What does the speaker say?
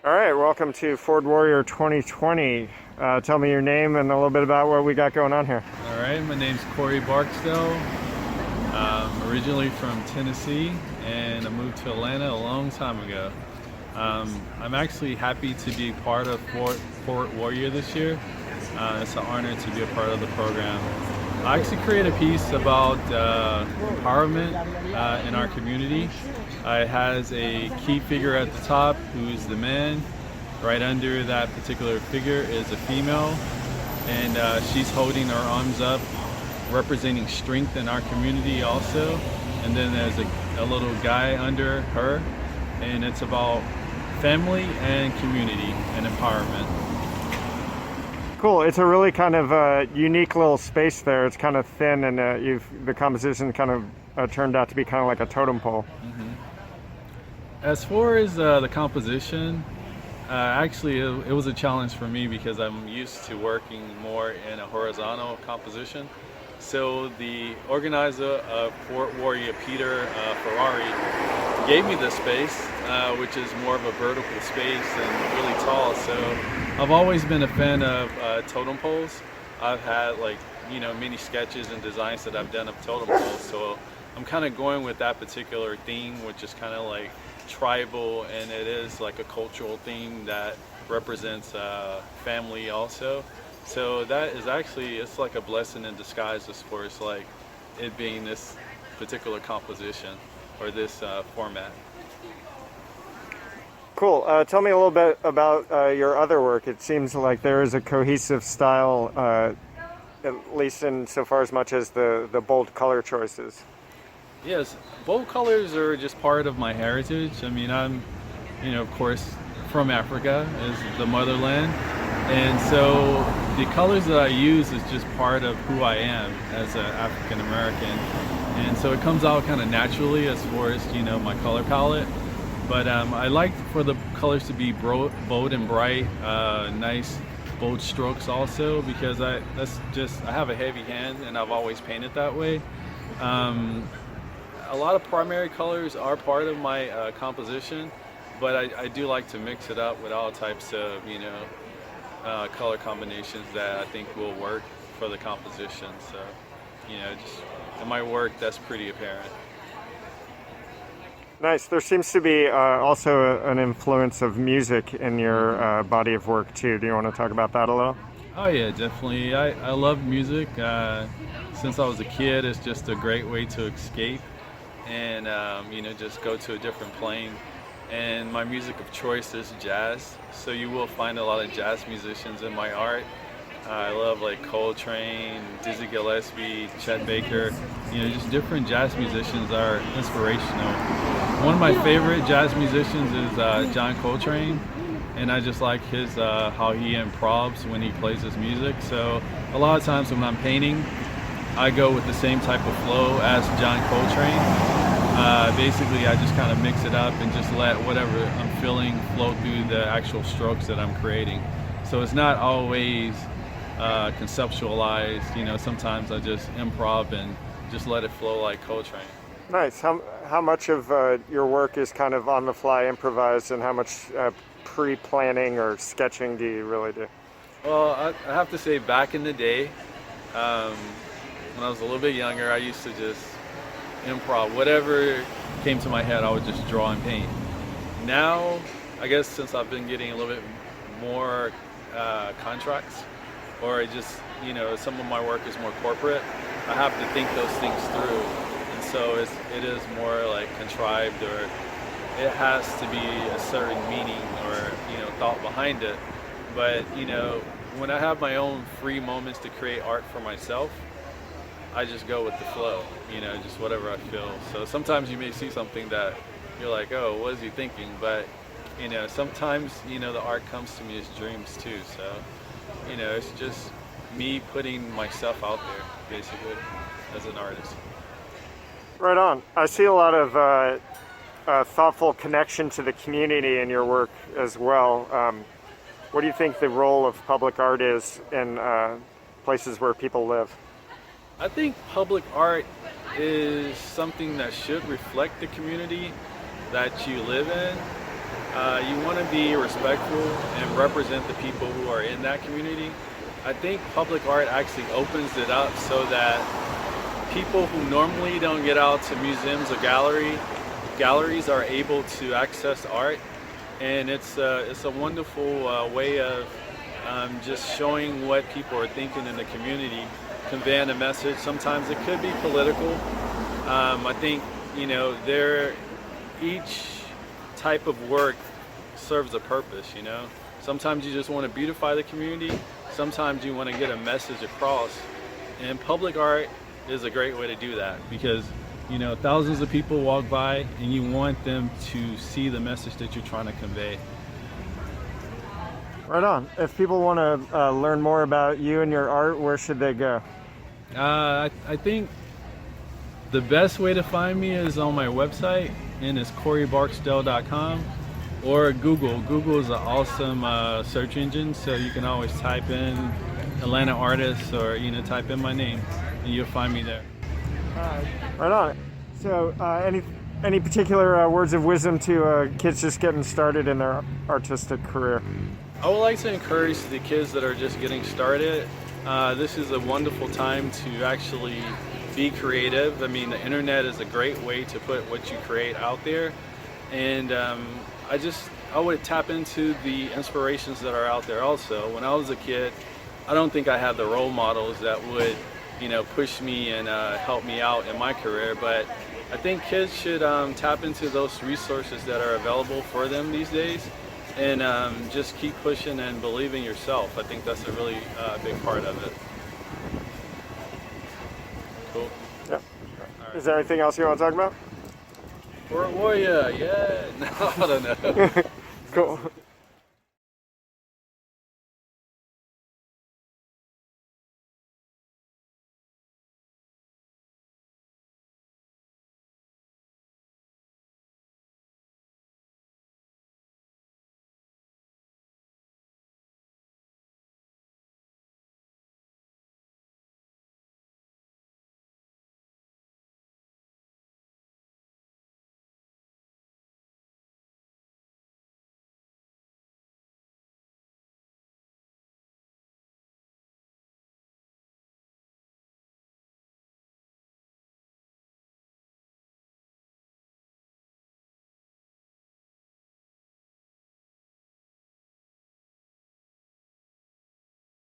All right, welcome to ForwardWarrior 2020. Tell me your name and a little bit about what we got going on here. All right, my name's Barksdale. Originally from Tennessee, and I moved to Atlanta a long time ago. I'm actually happy to be part of ForwardWarrior this year. It's an honor to be a part of the program. I actually created a piece about empowerment in our community. It has a key figure at the top who's the man. Right under that particular figure is a female, and she's holding her arms up, representing strength in our community also. And then there's a little guy under her, and it's about family and community and empowerment. Cool. It's a really kind of unique little space there. It's kind of thin, and the composition kind of turned out to be kind of like a totem pole. Mm-hmm. As far as the composition, actually it was a challenge for me because I'm used to working more in a horizontal composition. So the organizer of ForwardWarrior, Peter Ferrari, gave me this space, which is more of a vertical space and really tall. So I've always been a fan of totem poles. I've had many sketches and designs that I've done of totem poles. So I'm kind of going with that particular theme, which is kind of like tribal, and it is like a cultural theme that represents family also. So that is actually, it's like a blessing in disguise as far as like it being this particular composition or this format. Cool. Tell me a little bit about your other work. It seems like there is a cohesive style, at least in so far as much as the bold color choices. Yes, bold colors are just part of my heritage. I mean, I'm, of course, from Africa, is the motherland. And so the colors that I use is just part of who I am as an African American. And so it comes out kind of naturally as far as, my color palette. But I like for the colors to be bold and bright, nice, bold strokes also, because I have a heavy hand and I've always painted that way. A lot of primary colors are part of my composition, but I do like to mix it up with all types of, color combinations that I think will work for the composition. So, just in my work, that's pretty apparent. Nice. There seems to be also an influence of music in your body of work too. Do you want to talk about that a little? Oh yeah, definitely. I love music. Since I was a kid, it's just a great way to escape and just go to a different plane. And my music of choice is jazz, so you will find a lot of jazz musicians in my art. I love like Coltrane, Dizzy Gillespie, Chet Baker. Just different jazz musicians are inspirational. One of my favorite jazz musicians is John Coltrane, and I just like his how he improves when he plays his music. So a lot of times when I'm painting, I go with the same type of flow as John Coltrane. Basically, I just kind of mix it up and just let whatever I'm feeling flow through the actual strokes that I'm creating. So it's not always conceptualized. Sometimes I just improv and just let it flow like Coltrane. Nice. How much of your work is kind of on the fly improvised, and how much pre-planning or sketching do you really do? Well, I have to say, back in the day, when I was a little bit younger, I used to just improv. Whatever came to my head, I would just draw and paint. Now, I guess since I've been getting a little bit more contracts, or some of my work is more corporate, I have to think those things through. And so it is more like contrived, or it has to be a certain meaning or, thought behind it. But, when I have my own free moments to create art for myself, I just go with the flow, just whatever I feel. So sometimes you may see something that you're like, oh, what is he thinking? But, sometimes, the art comes to me as dreams too. So, it's just me putting myself out there, basically, as an artist. Right on. I see a lot of thoughtful connection to the community in your work as well. What do you think the role of public art is in places where people live? I think public art is something that should reflect the community that you live in. you want to be respectful and represent the people who are in that community. I think public art actually opens it up so that people who normally don't get out to museums or galleries are able to access art, and it's a wonderful way of just showing what people are thinking in the community, conveying a message. Sometimes it could be political. I think, you know, each type of work serves a purpose, you know. Sometimes you just want to beautify the community, sometimes you want to get a message across, and public art is a great way to do that, because, you know, thousands of people walk by and you want them to see the message that you're trying to convey. Right on. If people want to learn more about you and your art, where should they go? I think the best way to find me is on my website, and it's CoreyBarksdale.com, or Google. Google is an awesome search engine, so you can always type in Atlanta artists, or, you know, type in my name and you'll find me there. Right on. So any particular words of wisdom to kids just getting started in their artistic career? I would like to encourage the kids that are just getting started. This is a wonderful time to actually be creative. I mean, the internet is a great way to put what you create out there, and I would tap into the inspirations that are out there also. When I was a kid, I don't think I had the role models that would, you know, push me and help me out in my career, but I think kids should tap into those resources that are available for them these days, and just keep pushing and believe in yourself. I think that's a really big part of it. Cool. Yeah. Right. Is there anything else you want to talk about? ForwardWarrior, yeah. No, I don't know. Cool.